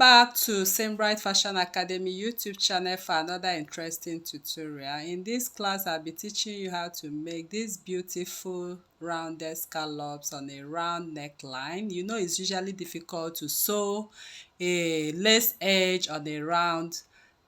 back to Same Bright Fashion Academy YouTube channel for another interesting tutorial. In this class, I'll be teaching you how to make these beautiful rounded scallops on a round neckline. You know it's usually difficult to sew a lace edge on a round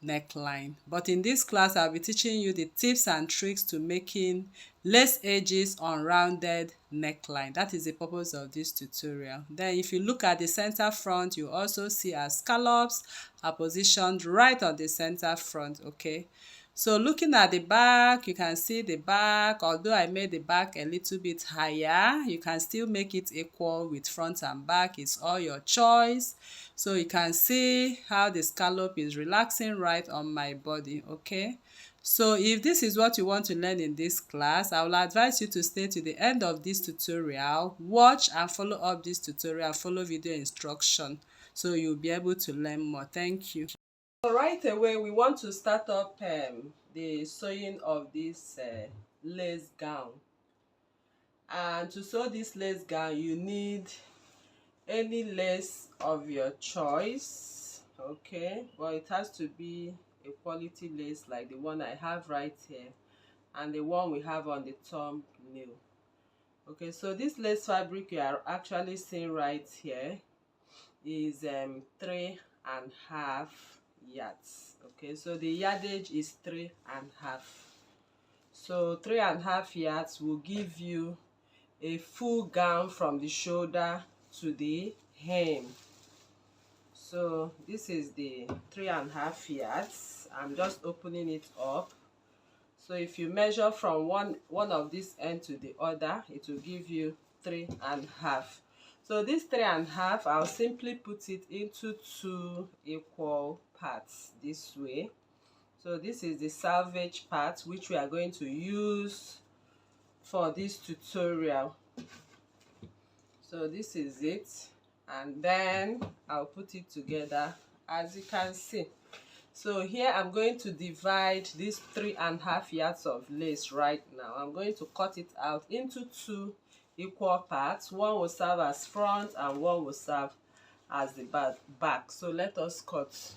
neckline, but in this class I'll be teaching you the tips and tricks to making lace edges on rounded neckline. That is the purpose of this tutorial. Then if you look at the center front, you also see our scallops are positioned right on the center front. Okay, so looking at the back, you can see the back. Although I made the back a little bit higher, you can still make it equal with front and back. It's all your choice. So you can see how the scallop is relaxing right on my body. Okay, so if this is what you want to learn in this class, I will advise you to stay to the end of this tutorial. Watch and follow up this tutorial, follow video instruction, so you'll be able to learn more. Thank you. So right away, we want to start up the sewing of this lace gown. And to sew this lace gown, you need any lace of your choice. Okay, but it has to be a quality lace like the one I have right here and the one we have on the thumbnail. Okay, so this lace fabric you are actually seeing right here is 3.5 yards. Okay, so the yardage is 3.5. So 3.5 yards will give you a full gown from the shoulder to the hem. So this is the 3.5 yards. I'm just opening it up. So if you measure from one of this end to the other, it will give you 3.5. So this 3.5, I'll simply put it into 2 equal parts this way. So this is the salvage part, which we are going to use for this tutorial. So this is it, and then I'll put it together as you can see. So here I'm going to divide these 3.5 yards of lace right now. I'm going to cut it out into 2 equal parts. One will serve as front and one will serve as the back. So let us cut.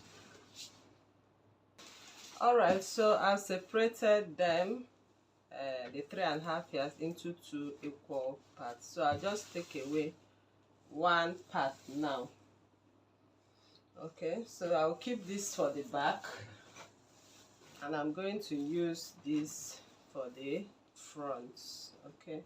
Alright, so I've separated them, the 3.5 yards, into 2 equal parts. So I'll just take away one part now. Okay, so I'll keep this for the back, and I'm going to use this for the front. Okay,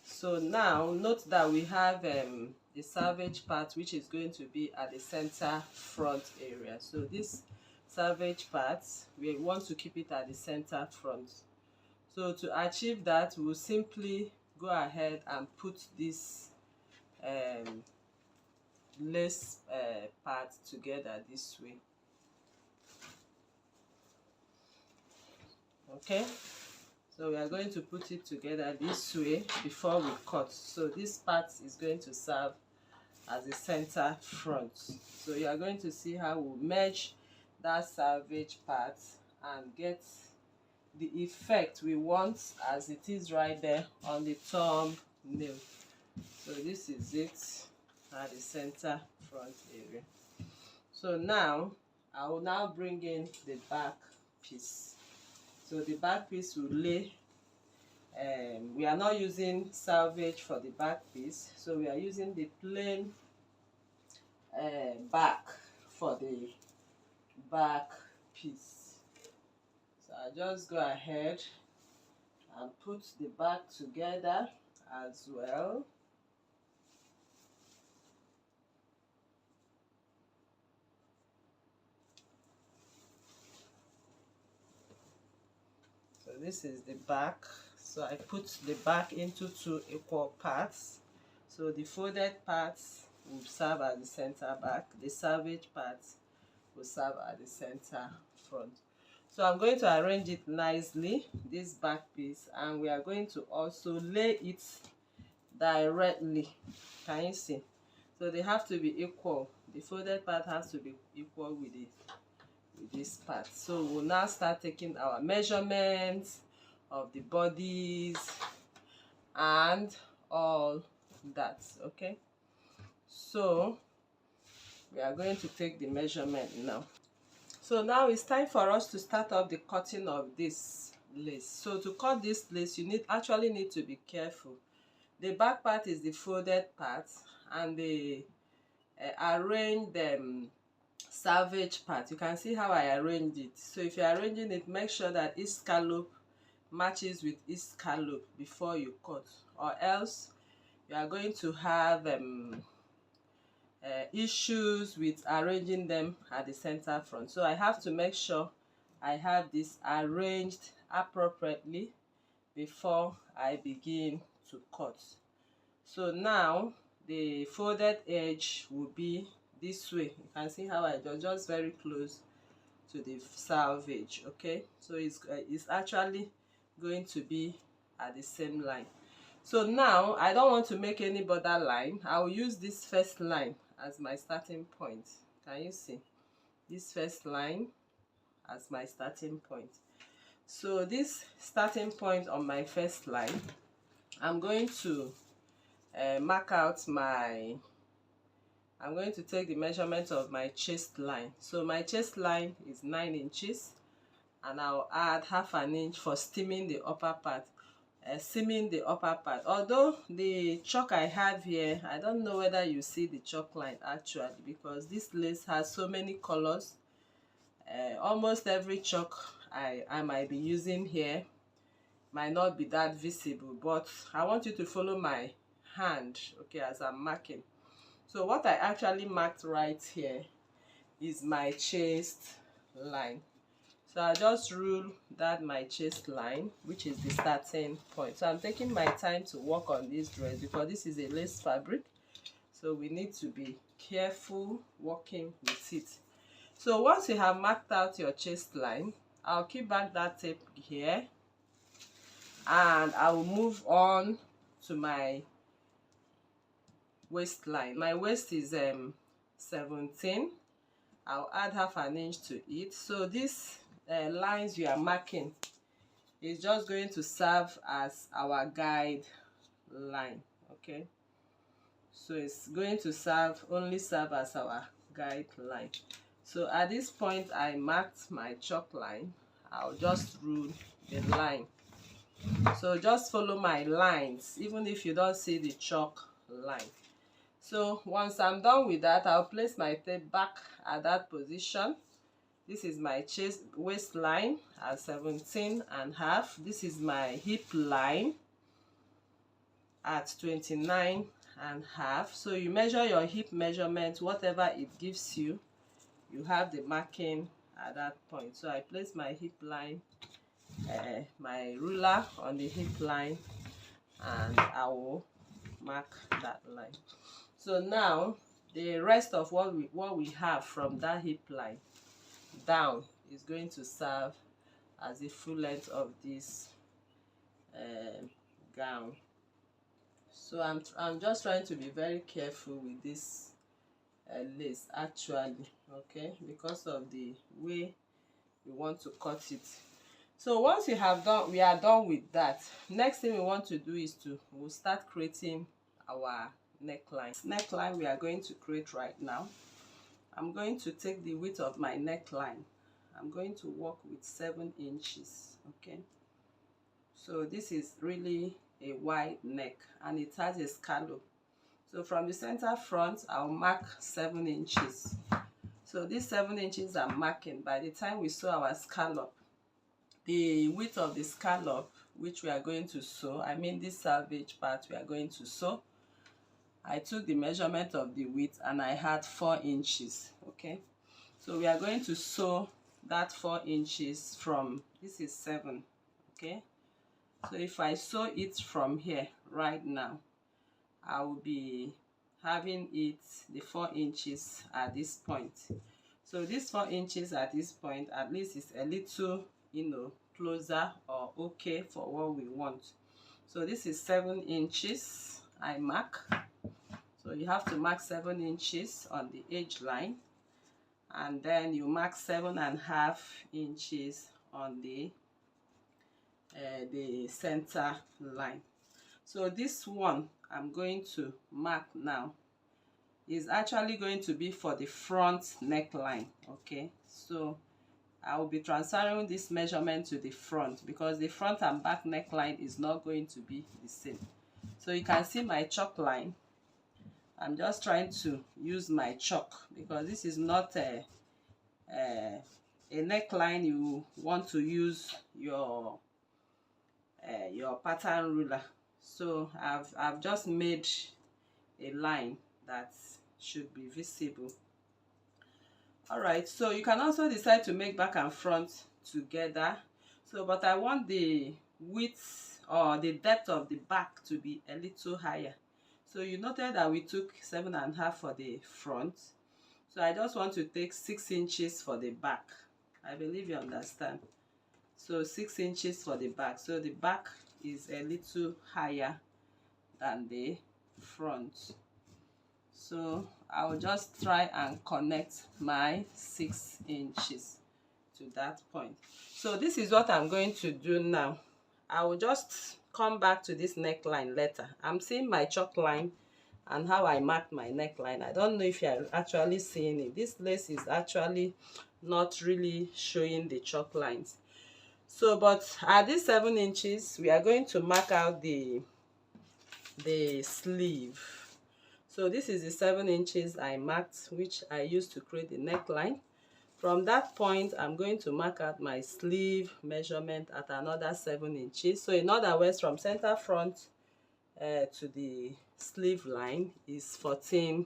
so now note that we have the salvage part, which is going to be at the center front area. So this salvage part, we want to keep it at the center front. So to achieve that, we'll simply go ahead and put this lace part together this way. Okay, so we are going to put it together this way before we cut. So this part is going to serve as the center front. So you are going to see how we merge that salvage part and get the effect we want as it is right there on the thumbnail. So this is it at the center front area. So now I will now bring in the back piece. So the back piece will lay, we are not using salvage for the back piece, so we are using the plain back for the back piece. So I just go ahead and put the back together as well. So this is the back. So I put the back into 2 equal parts. So the folded parts will serve at the center back. The salvage parts will serve at the center front. So I'm going to arrange it nicely, this back piece, and we are going to also lay it directly. Can you see? So they have to be equal. The folded part has to be equal with this part. So we'll now start taking our measurements of the bodies and all that. Okay, So we are going to take the measurement now. So now it's time for us to start off the cutting of this lace. So to cut this lace, you actually need to be careful. The back part is the folded part, and the arranged salvage part. You can see how I arranged it. So if you're arranging it, make sure that each scallop matches with each scallop before you cut, or else you are going to have issues with arranging them at the center front. So I have to make sure I have this arranged appropriately before I begin to cut. So now the folded edge will be this way. You can see how I just very close to the salvage. Okay, so it's actually going to be at the same line. So now I don't want to make any border line. I will use this first line as my starting point. Can you see this first line as my starting point? So this starting point on my first line, I'm going to mark out I'm going to take the measurement of my chest line. So my chest line is 9 inches, and I'll add half an inch for steaming the upper part. Seaming the upper part. Although the chalk I have here, I don't know whether you see the chalk line actually, because this lace has so many colors. Almost every chalk I might be using here might not be that visible, but I want you to follow my hand, okay, as I'm marking. So what I actually marked right here is my chest line. So I just rule that my chest line, which is the starting point. So I'm taking my time to work on this dress because this is a lace fabric. So we need to be careful working with it. So once you have marked out your chest line, I'll keep back that tape here, and I will move on to my waistline. My waist is 17. I'll add half an inch to it. So these lines we are marking is just going to serve as our guide line. Okay, so it's going to only serve as our guideline. So at this point I marked my chalk line. I'll just rule the line. So just follow my lines even if you don't see the chalk line. So once I'm done with that, I'll place my tape back at that position. This is my waistline at 17.5. This is my hip line at 29.5. So you measure your hip measurement, whatever it gives you, you have the marking at that point. So I place my hip line, my ruler on the hip line, and I will mark that line. So now the rest of what we have from that hip line down is going to serve as the full length of this gown. So I'm just trying to be very careful with this lace actually, okay, because of the way we want to cut it. So once we are done with that, next thing we want to do is we'll start creating our neckline. Neckline we are going to create right now. I'm going to take the width of my neckline. I'm going to work with 7 inches. Okay, so this is really a wide neck and it has a scallop. So from the center front, I'll mark 7 inches. So these 7 inches I'm marking. By the time we sew our scallop, the width of the scallop which we are going to sew, I mean this salvage part we are going to sew, I took the measurement of the width and I had 4 inches. Okay, so we are going to sew that 4 inches from, this is 7. Okay, so if I sew it from here right now, I will be having the 4 inches at this point. So this 4 inches at this point at least is a little, closer or okay for what we want. So this is 7 inches I mark. So you have to mark 7 inches on the edge line, and then you mark 7.5 inches on the center line. So this one I'm going to mark now is actually going to be for the front neckline. Okay, so I will be transferring this measurement to the front because the front and back neckline is not going to be the same. So you can see my chalk line. I'm just trying to use my chalk because this is not a neckline you want to use your pattern ruler. So I've just made a line that should be visible. All right, so you can also decide to make back and front together. So but I want the width or the depth of the back to be a little higher. So you noted that we took 7.5 for the front, so I just want to take 6 inches for the back. I believe you understand. So 6 inches for the back, so the back is a little higher than the front. So I'll just try and connect my 6 inches to that point. So this is what I'm going to do now. I will just come back to this neckline later. I'm seeing my chalk line and how I marked my neckline. I don't know if you're actually seeing it. This lace is actually not really showing the chalk lines. So but at this 7 inches, we are going to mark out the sleeve. So this is the 7 inches I marked, which I used to create the neckline. From that point, I'm going to mark out my sleeve measurement at another 7 inches. So in other words, from center front to the sleeve line is 14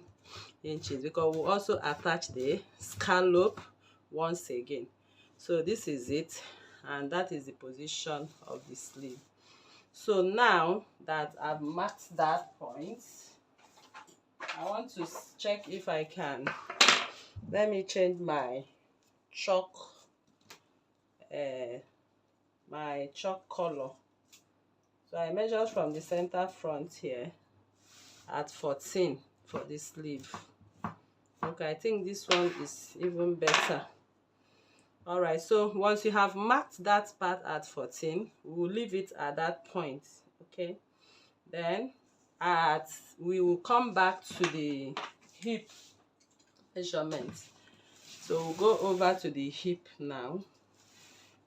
inches because we'll also attach the scallop once again. So this is it, and that is the position of the sleeve. So now that I've marked that point, I want to check if I can. Let me change my chalk color. So I measured from the center front here at 14 for the sleeve. Okay, I think this one is even better. All right, so once you have marked that part at 14, we'll leave it at that point. Okay, then we will come back to the hip measurement. So we'll go over to the hip now.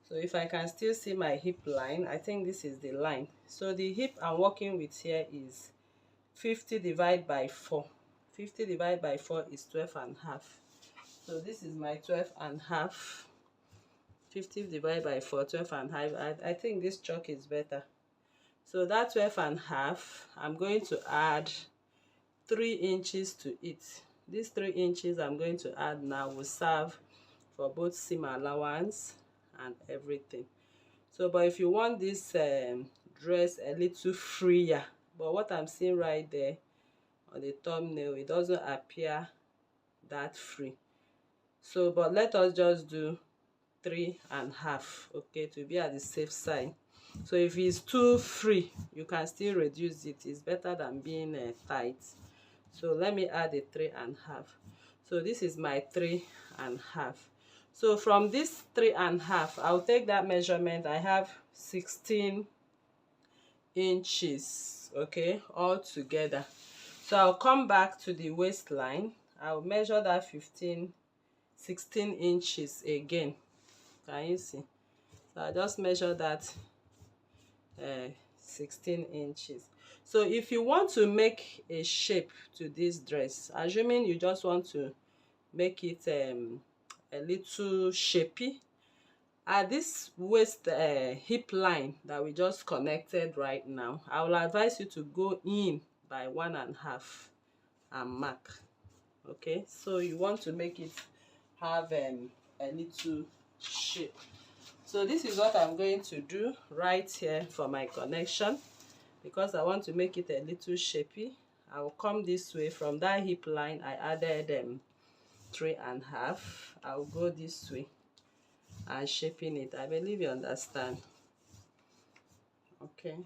So if I can still see my hip line, I think this is the line. So the hip I'm working with here is 50 divided by 4. 50 divided by 4 is 12.5. So this is my 12.5. 50 divided by 4, 12.5. I think this chalk is better. So that 12.5, I'm going to add 3 inches to it. These 3 inches I'm going to add now will serve for both seam allowance and everything. So but if you want this dress a little freer, but what I'm seeing right there on the thumbnail, it doesn't appear that free. So but let us just do 3.5, okay, to be at the safe side. So if it's too free, you can still reduce it. It's better than being tight. So let me add a 3.5. So this is my 3.5. So from this 3.5, I'll take that measurement. I have 16 inches, okay, all together. So I'll come back to the waistline. I'll measure that 16 inches again. Can you see? So I just measure that 16 inches. So if you want to make a shape to this dress, assuming you just want to make it a little shapy, at this waist hip line that we just connected right now, I will advise you to go in by 1.5 and mark. Okay, so you want to make it have a little shape. So this is what I'm going to do right here for my connection, because I want to make it a little shapy. I will come this way. From that hip line I added 3.5. I will go this way and shaping it. I believe you understand. Okay,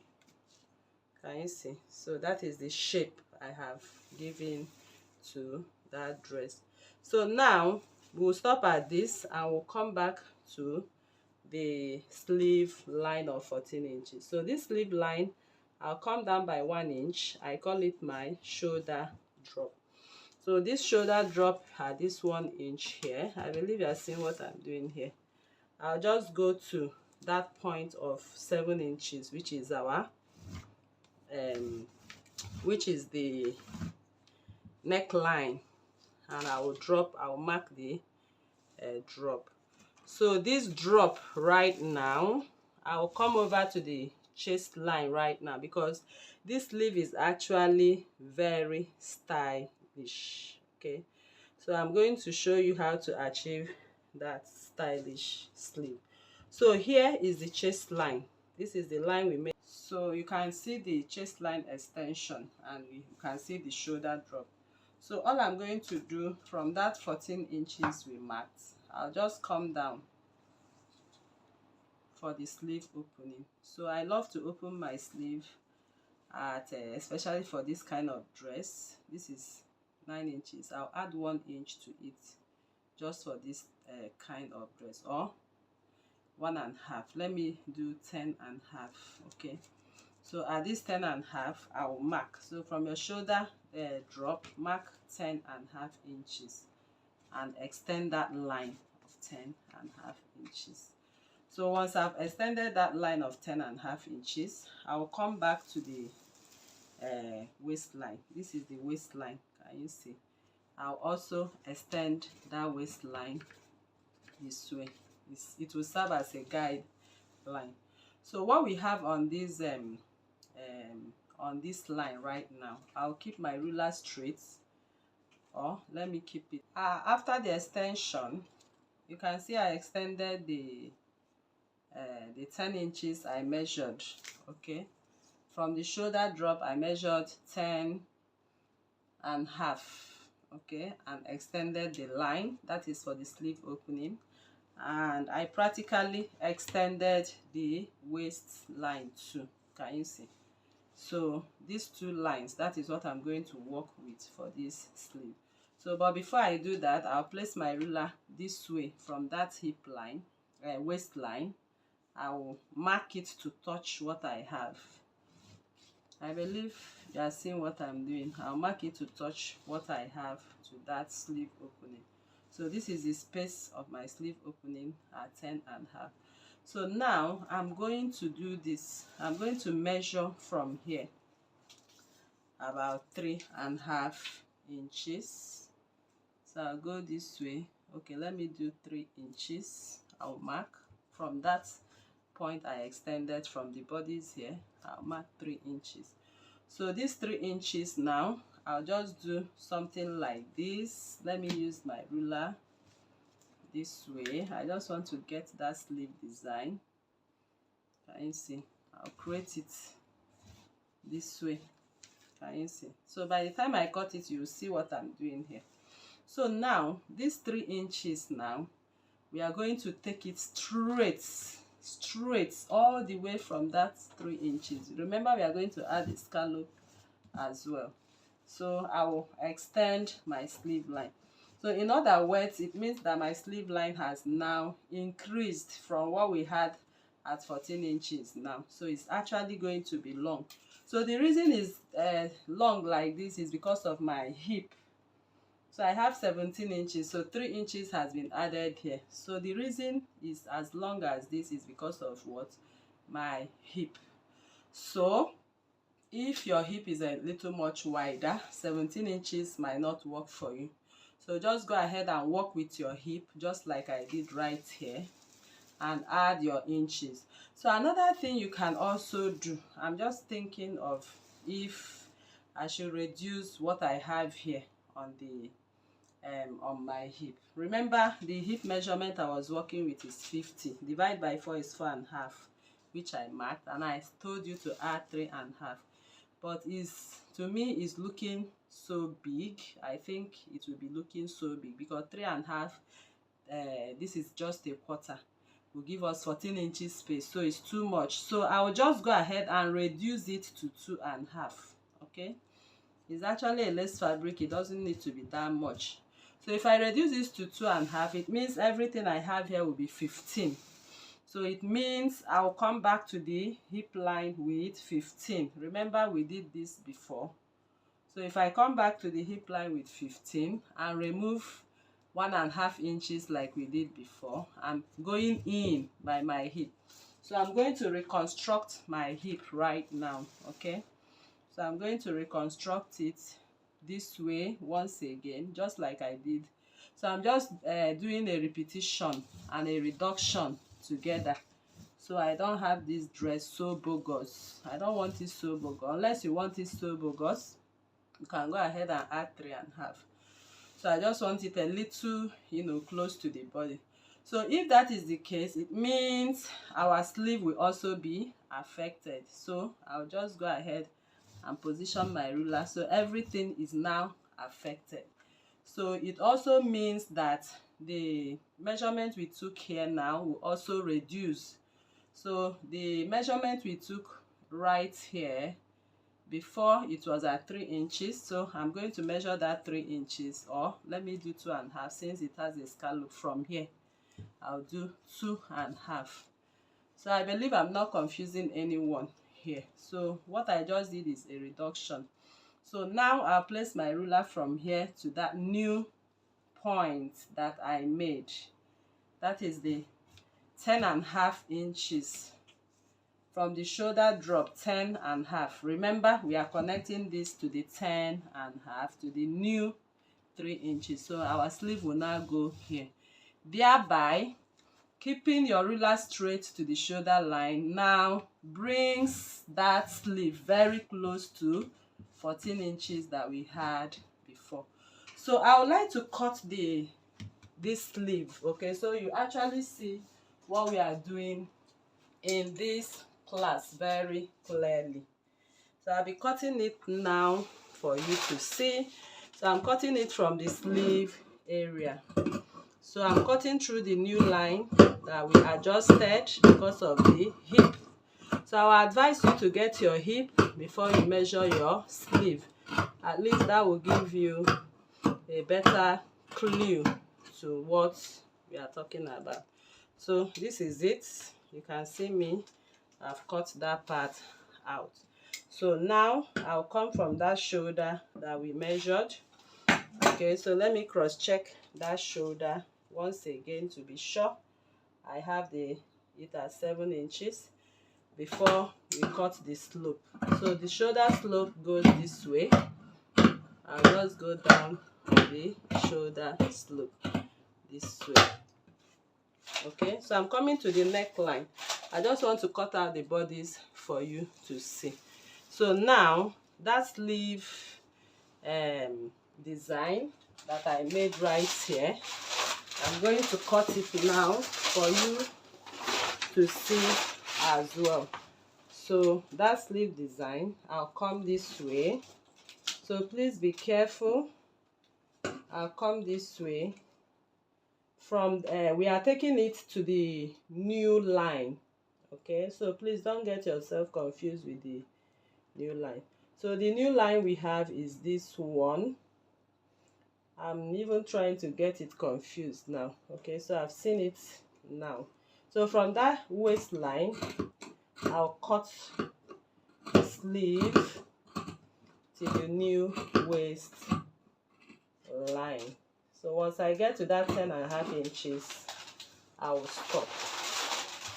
can you see? So that is the shape I have given to that dress. So now we'll stop at this and we'll come back to the sleeve line of 14 inches. So this sleeve line, I'll come down by 1 inch. I call it my shoulder drop. So this shoulder drop at this 1 inch here. I believe you are seeing what I'm doing here. I'll just go to that point of 7 inches, which is our which is the neckline, and I will mark the drop. So this drop right now, I will come over to the chest line right now, because this sleeve is actually very stylish. Okay, so I'm going to show you how to achieve that stylish sleeve. So here is the chest line. This is the line we made. So you can see the chest line extension, and you can see the shoulder drop. So all I'm going to do from that 14 inches we marked, I'll just come down for the sleeve opening. So I love to open my sleeve at especially for this kind of dress. This is 9 inches. I'll add 1 inch to it just for this kind of dress, or 1.5. Let me do 10.5. Okay, so at this 10.5 I will mark. So from your shoulder drop, mark 10.5 inches and extend that line of 10.5 inches. So once I've extended that line of 10.5 inches, I will come back to the waistline. This is the waistline. Can you see? I'll also extend that waistline this way. It will serve as a guide line. So what we have on this line right now, I'll keep my ruler straight, or let me keep it. After the extension, you can see I extended the 10 inches I measured. Okay, from the shoulder drop I measured 10.5. Okay, and extended the line that is for the sleeve opening, and I practically extended the waistline too. Can you see? So these two lines, that is what I'm going to work with for this sleeve. So but before I do that, I'll place my ruler this way from that hip line, waistline. I will mark it to touch what I have. I believe you are seeing what I'm doing. I'll mark it to touch what I have to that sleeve opening. So this is the space of my sleeve opening at 10.5. So now I'm going to do this. I'm going to measure from here about 3.5 inches. So I'll go this way. Okay, let me do 3 inches. I'll mark from that point I extended from the bodies here. I'll mark 3 inches. So these 3 inches now, I'll just do something like this. Let me use my ruler this way. I just want to get that sleeve design. Can you see? I'll create it this way. Can you see? So by the time I cut it, you'll see what I'm doing here. So now these 3 inches, now we are going to take it straight all the way from that 3 inches. Remember, we are going to add a scallop as well. So I will extend my sleeve line. So in other words, it means that my sleeve line has now increased from what we had at 14 inches now. So it's actually going to be long. So the reason is long like this is because of my hip. So I have 17 inches, so 3 inches has been added here. So the reason is as long as this is because of what? My hip. So if your hip is a little much wider, 17 inches might not work for you. So just go ahead and work with your hip, just like I did right here, and add your inches. So another thing you can also do, I'm just thinking of if I should reduce what I have here on the on my hip. Remember, the hip measurement I was working with is 50. Divide by 4 is 4.5, which I marked, and I told you to add 3.5. But to me is looking so big. I think it will be looking so big because 3.5, this is just a quarter, will give us 14 inches space, so it's too much. So I will just go ahead and reduce it to 2.5. Okay, it's actually a lace fabric, it doesn't need to be that much. So if I reduce this to 2.5, it means everything I have here will be 15. So it means I'll come back to the hip line with 15. Remember, we did this before. So if I come back to the hip line with 15 and remove 1.5 inches like we did before, I'm going in by my hip. So I'm going to reconstruct my hip right now, okay? So I'm going to reconstruct it this way once again, just like I did. So I'm just doing a repetition and a reduction together. So I don't have this dress so bogus. I don't want it so bogus. Unless you want it so bogus, you can go ahead and add 3.5. So I just want it a little, you know, close to the body. So if that is the case, it means our sleeve will also be affected. So I'll just go ahead and position my ruler. So everything is now affected. So it also means that the measurement we took here now will also reduce. So the measurement we took right here, before it was at 3 inches, so I'm going to measure that 3 inches, or let me do 2.5 since it has a scallop. From here I'll do 2.5. So I believe I'm not confusing anyone here. So what I just did is a reduction. So now I'll place my ruler from here to that new point that I made. That is the 10.5 inches. From the shoulder drop, 10.5. Remember, we are connecting this to the 10.5 to the new 3 inches. So our sleeve will now go here. Thereby, keeping your ruler straight to the shoulder line now brings that sleeve very close to 14 inches that we had before. So I would like to cut this sleeve, okay, so you actually see what we are doing in this class very clearly. So I'll be cutting it now for you to see. So I'm cutting it from the sleeve area. So I'm cutting through the new line that we adjusted because of the hip. So I will advise you to get your hip before you measure your sleeve. At least that will give you a better clue to what we are talking about. So this is it. You can see me, I've cut that part out. So now I'll come from that shoulder that we measured. Okay, so let me cross check that shoulder once again to be sure I have it at 7 inches before we cut the slope. So the shoulder slope goes this way. I'll just go down the shoulder slope this way. Okay, so I'm coming to the neckline. I just want to cut out the bodies for you to see. So now that sleeve design that I made right here, I'm going to cut it now for you to see as well. So that sleeve design, I'll come this way. So please be careful. I'll come this way. From we are taking it to the new line. Okay, so please don't get yourself confused with the new line. So the new line we have is this one. I'm even trying to get it confused now. Okay, so I've seen it now. So from that waistline, I'll cut the sleeve to the new waist line. So once I get to that 10.5 inches, I will stop.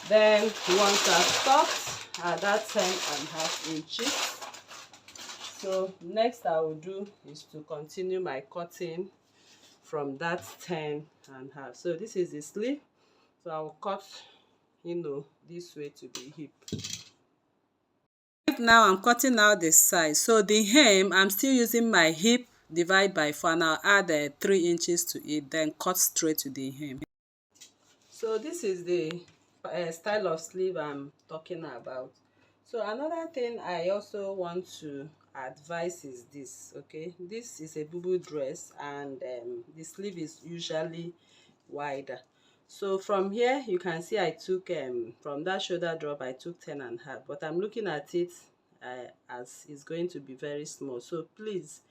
Then once I've stopped at that 10.5 inches, so next I will do is to continue my cutting from that 10.5. So this is the sleeve. So I will cut, you know, this way to the hip. Now I'm cutting out the side. So the hem, I'm still using my hip divide by 4, and I'll add 3 inches to it, then cut straight to the hem. So this is the style of sleeve I'm talking about. So another thing I also want to advise is this. Okay, this is a BUBU dress, and the sleeve is usually wider. So from here you can see I took from that shoulder drop I took 10.5, but I'm looking at it as it's going to be very small. So please,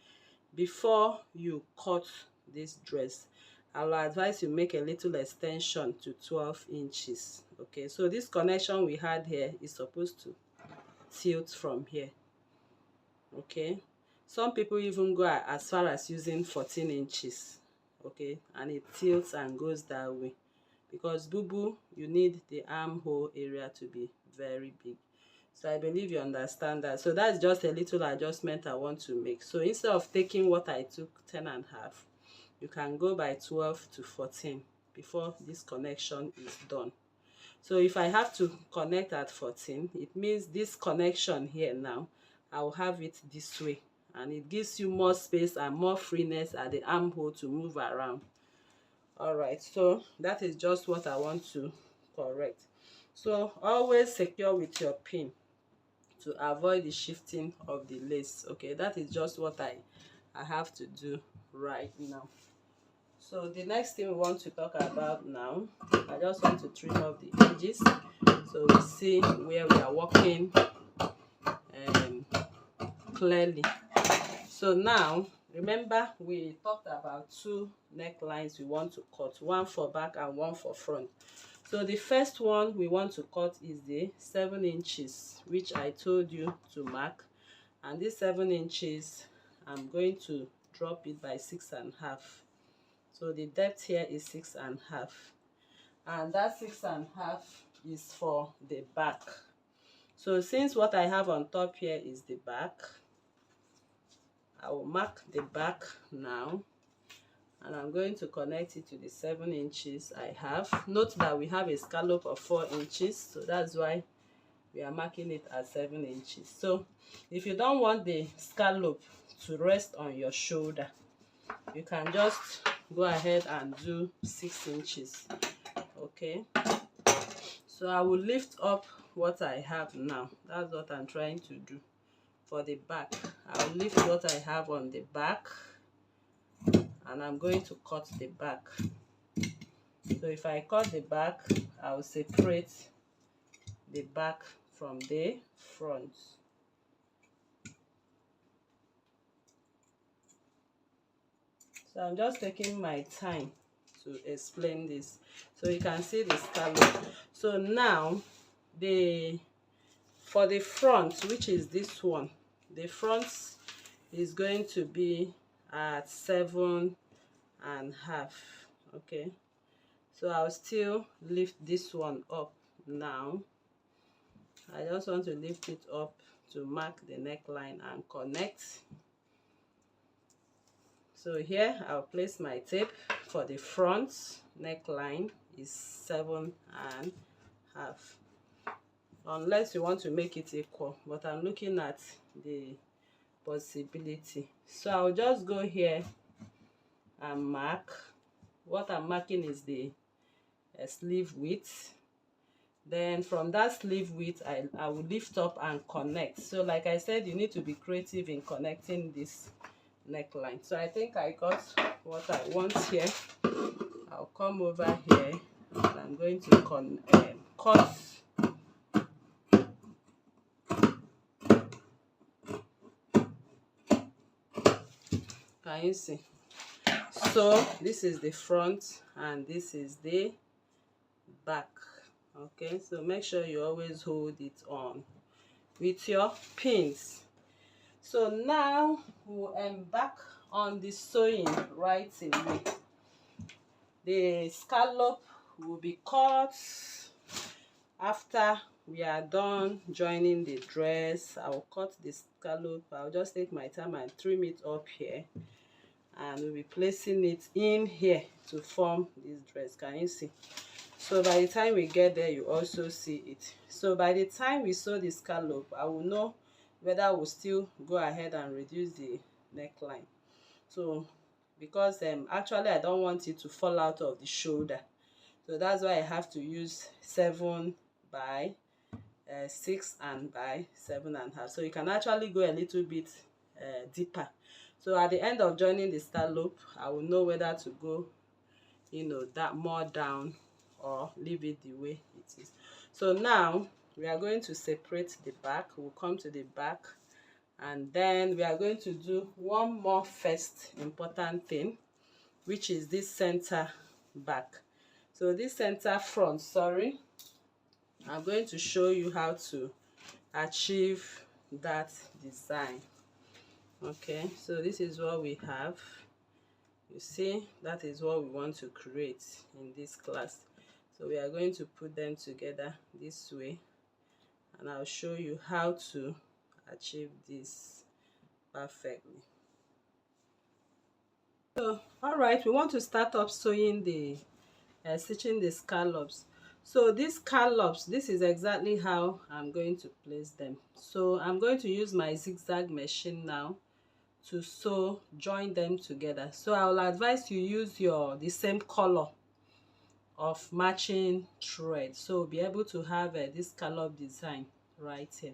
before you cut this dress, I will advise you make a little extension to 12 inches. Okay, so this connection we had here is supposed to tilt from here. Okay, Some people even go as far as using 14 inches, okay, and it tilts and goes that way, because BUBU, you need the armhole area to be very big. So I believe you understand that. So that's just a little adjustment I want to make. So instead of taking what I took 10.5, you can go by 12 to 14 before this connection is done. So if I have to connect at 14, it means this connection here now, I'll have it this way, and it gives you more space and more freeness at the armhole to move around. All right, so that is just what I want to correct. So always secure with your pin to avoid the shifting of the lace. Okay, that is just what I have to do right now. So the next thing we want to talk about now, I just want to trim off the edges so we see where we are working clearly. So now, remember we talked about 2 necklines we want to cut, one for back and one for front. So the first one we want to cut is the 7 inches, which I told you to mark. And this 7 inches, I'm going to drop it by 6.5. So the depth here is 6.5. And that 6.5 is for the back. So since what I have on top here is the back, I will mark the back now, and I'm going to connect it to the 7 inches I have. Note that we have a scallop of 4 inches, so that's why we are marking it at 7 inches. So if you don't want the scallop to rest on your shoulder, you can just go ahead and do 6 inches. Okay, so I will lift up what I have now. That's what I'm trying to do for the back. I'll lift what I have on the back, and I'm going to cut the back. So if I cut the back, I'll separate the back from the front. So I'm just taking my time to explain this so you can see the scallop. So now for the front, which is this one, the front is going to be at 7.5. Okay, so I'll still lift this one up now. I just want to lift it up to mark the neckline and connect. So here I'll place my tape for the front neckline is 7.5, unless you want to make it equal, but I'm looking at the possibility. So I'll just go here and mark. What I'm marking is the sleeve width. Then from that sleeve width, I will lift up and connect. So like I said, you need to be creative in connecting this neckline. So I think I got what I want here. I'll come over here and I'm going to cut. Can you see? So this is the front and this is the back. Okay, so make sure you always hold it on with your pins. So now we'll embark on the sewing right away. The scallop will be cut after we are done joining the dress. I will cut the scallop. I'll just take my time and trim it up here, and we'll be placing it in here to form this dress. Can you see? So by the time we get there, you also see it. So by the time we sew the scallop, I will know whether we'll still go ahead and reduce the neckline. So because actually I don't want it to fall out of the shoulder, so that's why I have to use 7 by 6 and by 7.5. So you can actually go a little bit deeper. So at the end of joining the scallop, I will know whether to go, that more down or leave it the way it is. So now we are going to separate the back. We'll come to the back, and then we are going to do one more first important thing, which is this center back. So this center front, sorry, I'm going to show you how to achieve that design. Okay, so this is what we have. You see, that is what we want to create in this class. So we are going to put them together this way, and I'll show you how to achieve this perfectly. So all right, we want to start up sewing the stitching the scallops. So these scallops, this is exactly how I'm going to place them. So I'm going to use my zigzag machine now to sew, join them together. So I will advise you use the same color of matching thread, so be able to have this scallop design right here.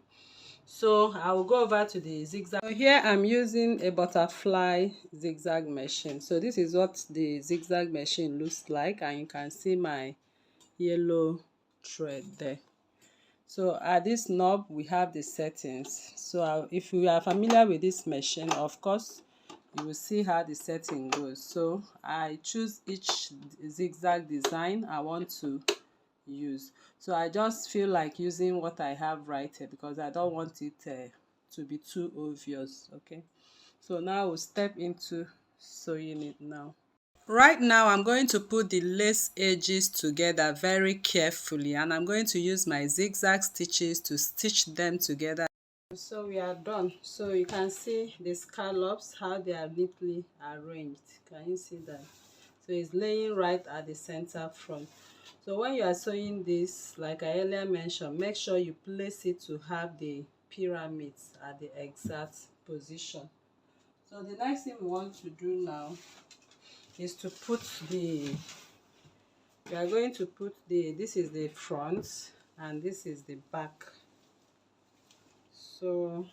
So I will go over to the zigzag. So here I'm using a butterfly zigzag machine. So this is what the zigzag machine looks like, and you can see my yellow thread there. So at this knob we have the settings. So if you are familiar with this machine, of course you will see how the setting goes. So I choose each zigzag design I want to use. So I just feel like using what I have right here because I don't want it to be too obvious. Okay, so now we'll step into sewing it now. Right now I'm going to put the lace edges together very carefully, and I'm going to use my zigzag stitches to stitch them together. So we are done. So you can see the scallops, how they are neatly arranged. Can you see that? So it's laying right at the center front. So when you are sewing this, like I earlier mentioned, make sure you place it to have the pyramids at the exact position. So the next thing we want to do now is to put we are going to put this is the front and this is the back. So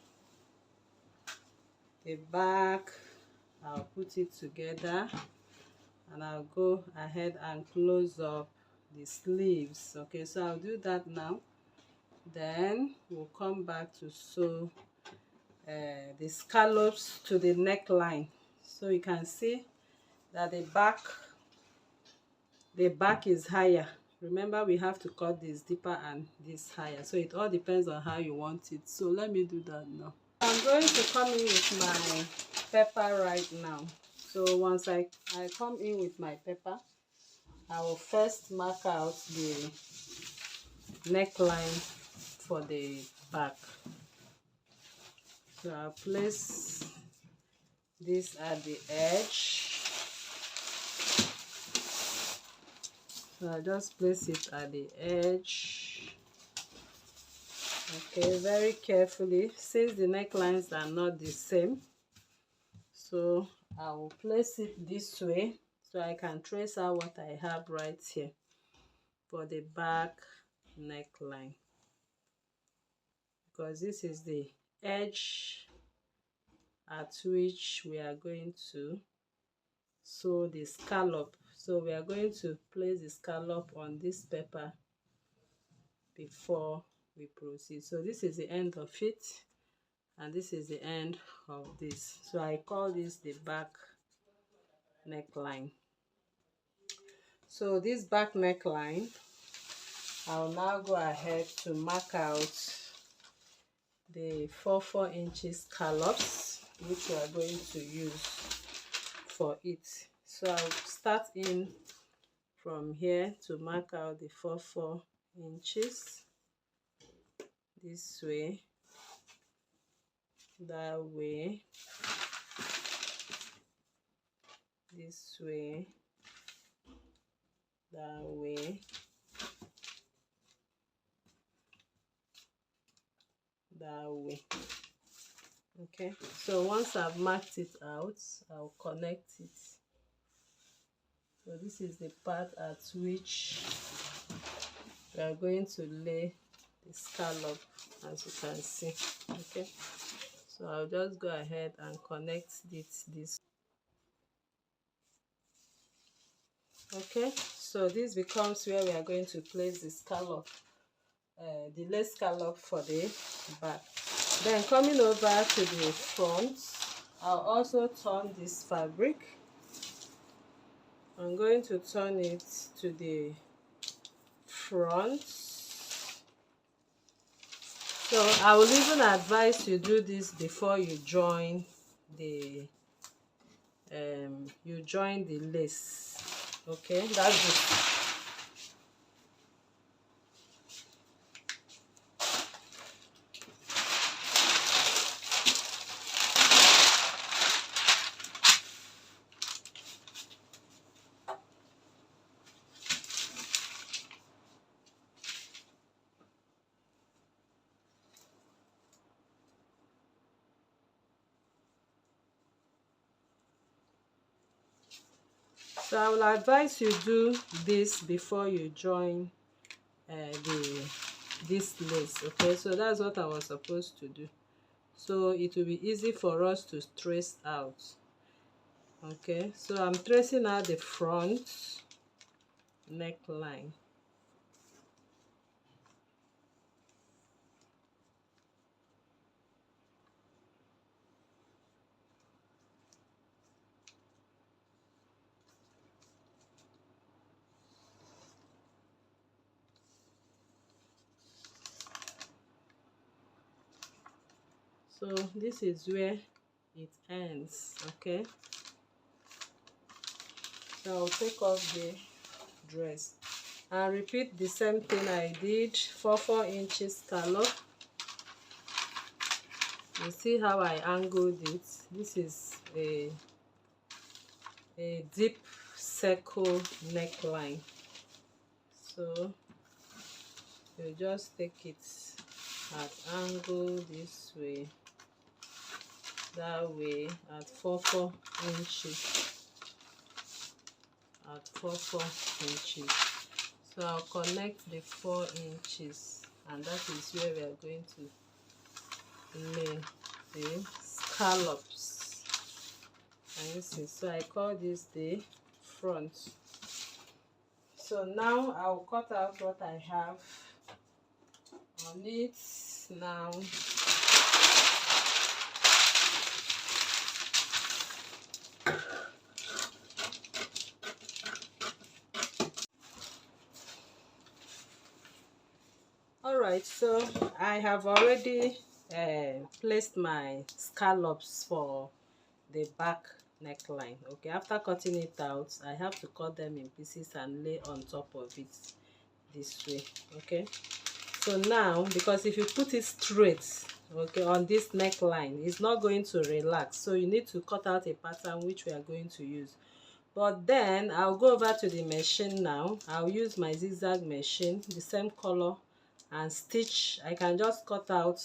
the back, I'll put it together and I'll go ahead and close up the sleeves. Okay, so I'll do that now. Then we'll come back to sew the scallops to the neckline. So you can see that the back is higher. Remember, we have to cut this deeper and this higher, so it all depends on how you want it. So let me do that now. I'm going to come in with my pepper right now. So once I come in with my pepper, I will first mark out the neckline for the back. So I'll place this at the edge. So I'll just place it at the edge. Okay, very carefully, since the necklines are not the same. So I will place it this way so I can trace out what I have right here for the back neckline, because this is the edge at which we are going to sew the scallop. So we are going to place the scallop on this pepper before we proceed. So this is the end of it and this is the end of this. So I call this the back neckline. So this back neckline, I'll now go ahead to mark out the 4 inches scallops which we are going to use for it. So I'll start in from here to mark out the 4 inches this way, that way, this way, that way, that way. Okay, so once I've marked it out, I'll connect it. So this is the part at which we are going to lay the scallop, as you can see. Okay, so I'll just go ahead and connect this. Okay, so this becomes where we are going to place the scallop, the lace scallop for the back. Then coming over to the front, I'll also turn this fabric. I'm going to turn it to the front. So I will even advise you do this before you join the you join the lace. Okay, that's it. So I will advise you do this before you join this lace. Okay, so that's what I was supposed to do, so it will be easy for us to trace out. Okay, so I'm tracing out the front neckline. So this is where it ends. Okay, so I'll take off the dress and repeat the same thing I did for 4 inches scallop. You see how I angled it. This is a deep circle neckline, so you just take it at angle this way, that way, at 4 inches, at 4 inches. So I'll connect the 4 inches, and that is where we are going to lay the scallops. And you see, so I call this the front. So now I'll cut out what I have on it now. Alright, so I have already placed my scallops for the back neckline. Okay, after cutting it out, I have to cut them in pieces and lay on top of it this way. Okay, so now, because if you put it straight, okay, on this neckline, it's not going to relax, so you need to cut out a pattern which we are going to use. But then I'll go over to the machine now. I'll use my zigzag machine, the same color, and stitch. I can just cut out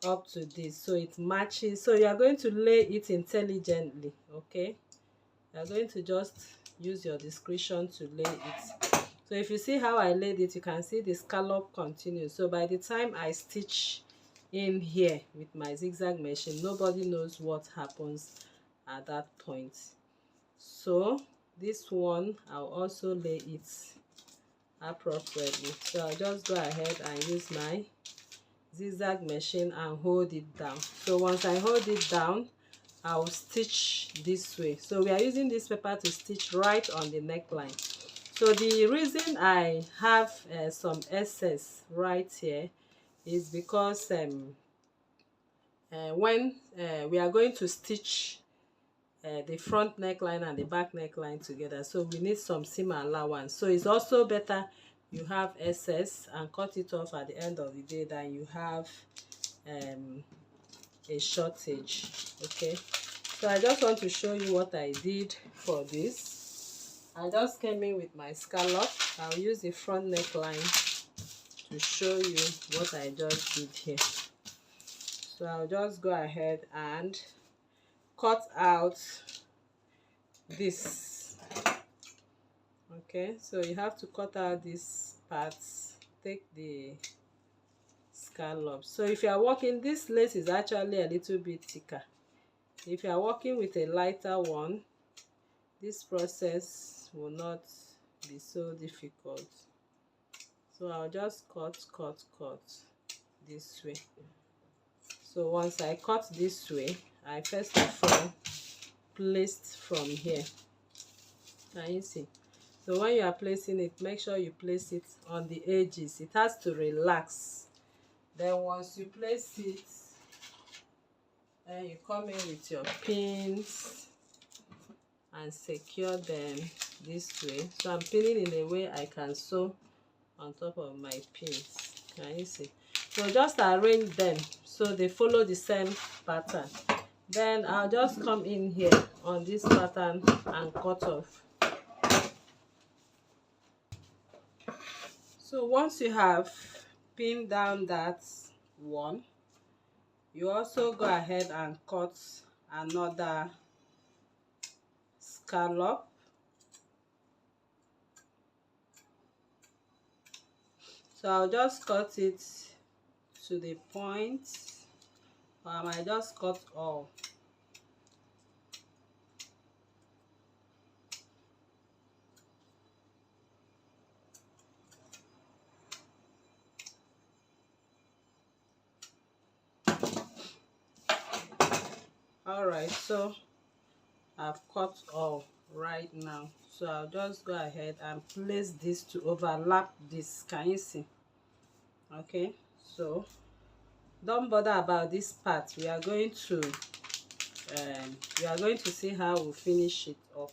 up to this so it matches. So you are going to lay it intelligently. Okay, you are going to just use your discretion to lay it. So if you see how I laid it, you can see the scallop continues. So by the time I stitch in here with my zigzag machine, nobody knows what happens at that point. So this one, I'll also lay it appropriately. So I'll just go ahead and use my zigzag machine and hold it down. So once I hold it down, I'll stitch this way. So we are using this paper to stitch right on the neckline. So the reason I have some excess right here is because when we are going to stitch the front neckline and the back neckline together, so we need some seam allowance. So it's also better you have excess and cut it off at the end of the day than you have a shortage. Okay, so I just want to show you what I did for this. I just came in with my scallop. I'll use the front neckline to show you what I just did here. So I'll just go ahead and cut out this. Okay, so you have to cut out these parts. Take the scallops. So if you are working, this lace is actually a little bit thicker. If you are working with a lighter one, this process will not be so difficult. So I'll just cut this way. So once I cut this way, I first of all placed from here. Can you see? So when you are placing it, make sure you place it on the edges. It has to relax. Then once you place it Then you come in with your pins and secure them this way. So I'm pinning in a way I can sew on top of my pins. Can you see? So just arrange them so they follow the same pattern. Then I'll just come in here on this pattern and cut off. So once you have pinned down that one, you also go ahead and cut another scallop. So I'll just cut it to the point, or I might just cut all. Alright, so I've cut all right now. So I'll just go ahead and place this to overlap this. Can you see? Okay, so don't bother about this part. We are going to see how we finish it up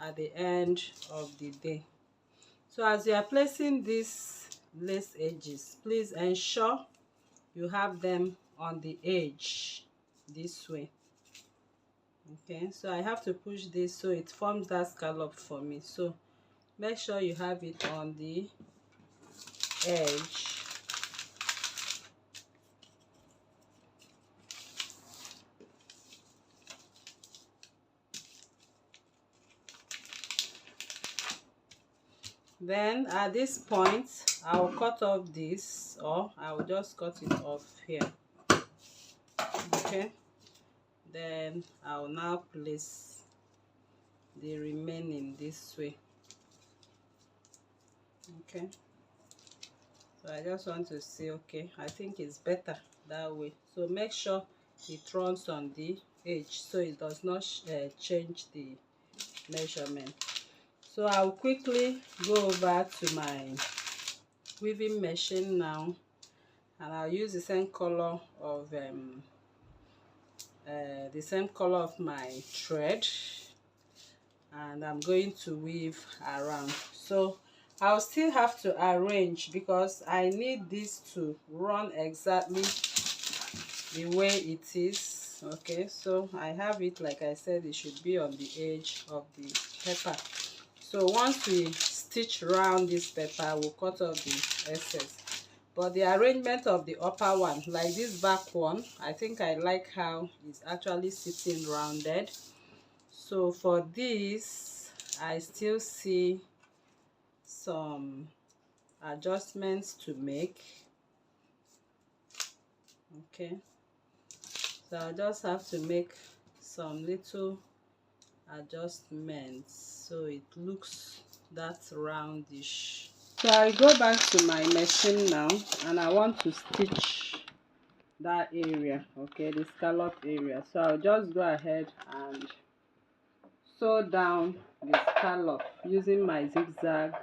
at the end of the day. So as you are placing these lace edges, please ensure you have them on the edge this way. Okay, so I have to push this so it forms that scallop for me. So make sure you have it on the edge. Then at this point I will cut off this, or I will just cut it off here. Okay, then I will now place the remaining this way. Okay, so I just want to see, okay, I think it's better that way. So make sure it runs on the edge so it does not change the measurement. So I'll quickly go over to my weaving machine now, and I'll use the same color of my thread, and I'm going to weave around. So I'll still have to arrange because I need this to run exactly the way it is. Okay, so I have it, like I said, it should be on the edge of the pepper. So once we stitch around this pepper, we'll cut off the excess. But the arrangement of the upper one, like this back one, I think I like how it's actually sitting rounded. So for this, I still see some adjustments to make. Okay, so I just have to make some little adjustments so it looks that roundish. So I go back to my machine now, and I want to stitch that area, okay, the scallop area. So I'll just go ahead and sew down the scallop using my zigzag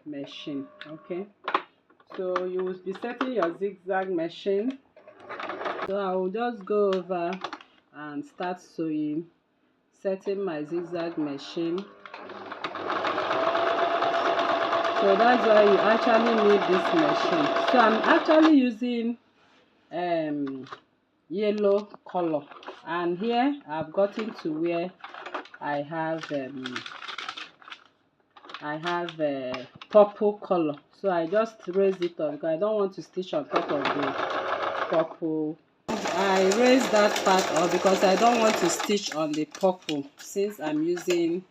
machine. Okay, so you will be setting your zigzag machine. So I will just go over and start sewing, setting my zigzag machine. So that's why you actually need this machine. So I'm actually using yellow color, and here I've gotten to where I have purple color. So I just raise it up because I don't want to stitch on top of the purple. I raise that part up because I don't want to stitch on the purple since I'm using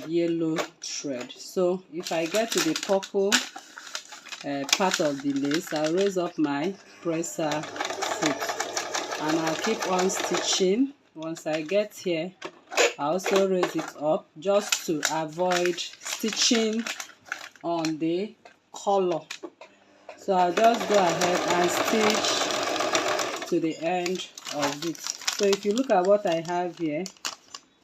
yellow thread. So if I get to the purple part of the lace, I'll raise up my presser foot and I'll keep on stitching. Once I get here, I also raise it up just to avoid stitching on the color. So I'll just go ahead and stitch to the end of it. So if you look at what I have here,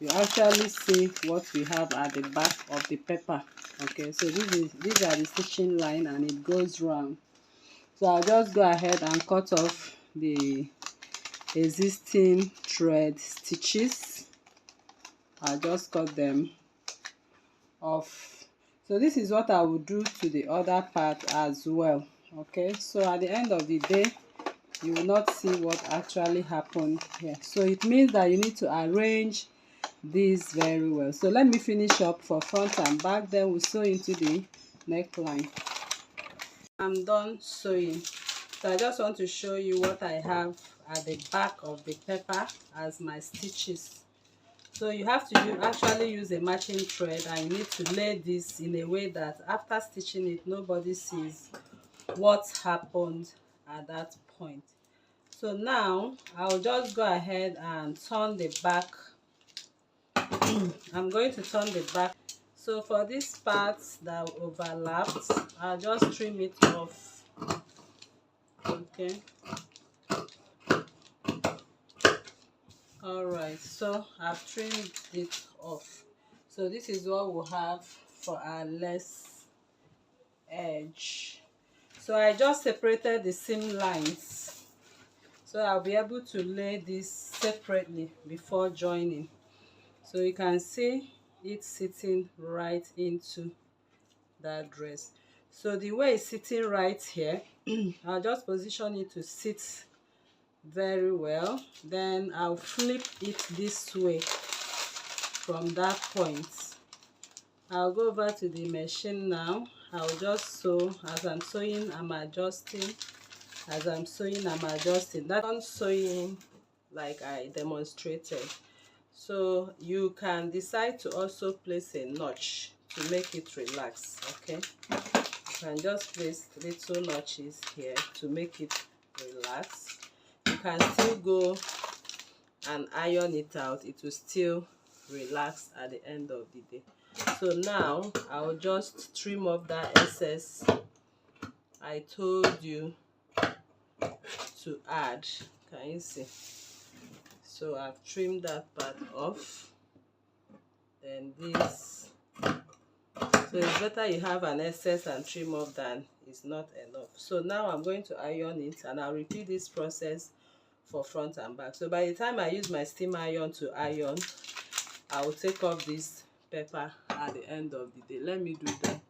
you actually see what we have at the back of the pepper. Okay, so these are the stitching line, and it goes round. So I'll just go ahead and cut off the existing thread stitches. I'll just cut them off. So this is what I will do to the other part as well. Okay, so at the end of the day, you will not see what actually happened here. So it means that you need to arrange this very well. So let me finish up for front and back, then we'll sew into the neckline. I'm done sewing. So I just want to show you what I have at the back of the pepper as my stitches. So you have to actually use a matching thread, and you need to lay this in a way that after stitching it, nobody sees what happened at that point. So now I'll just go ahead and turn the back. I'm going to turn the back. So for this part that overlapped, I'll just trim it off. Okay. Alright, so I've trimmed it off. So this is what we'll have for our lace edge. So I just separated the seam lines, so I'll be able to lay this separately before joining. So you can see it sitting right into that dress. So the way it's sitting right here, I'll just position it to sit very well. Then I'll flip it this way from that point. I'll go over to the machine now. I'll just sew. As I'm sewing, I'm adjusting. As I'm sewing, I'm adjusting. That's not sewing like I demonstrated. So you can decide to also place a notch to make it relax. Okay, you can just place little notches here to make it relax. You can still go and iron it out. It will still relax at the end of the day. So now I'll just trim off that excess I told you to add. Can you see? So I've trimmed that part off. Then this. So it's better you have an excess and trim off than it's not enough. So now I'm going to iron it, and I'll repeat this process for front and back. So by the time I use my steam iron to iron, I will take off this pepper at the end of the day. Let me do that.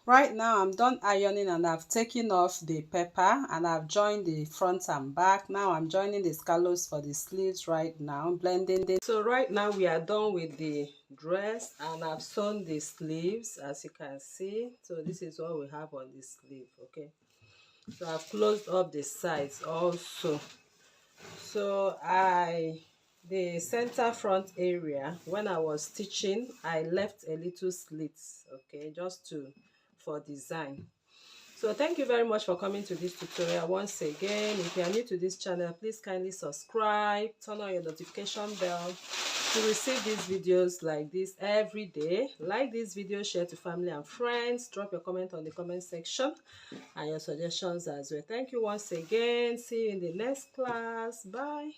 Right now I'm done ironing, and I've taken off the pepper, and I've joined the front and back. Now I'm joining the scallops for the sleeves right now, blending it. So right now we are done with the dress, and I've sewn the sleeves, as you can see. So this is what we have on the sleeve. Okay, so I've closed up the sides also. So the center front area, when I was stitching, I left a little slit, okay, just for design. So thank you very much for coming to this tutorial. Once again, if you are new to this channel, please kindly subscribe, turn on your notification bell to receive these videos like this every day. Like this video, share to family and friends, drop your comment on the comment section and your suggestions as well. Thank you once again. See you in the next class. Bye.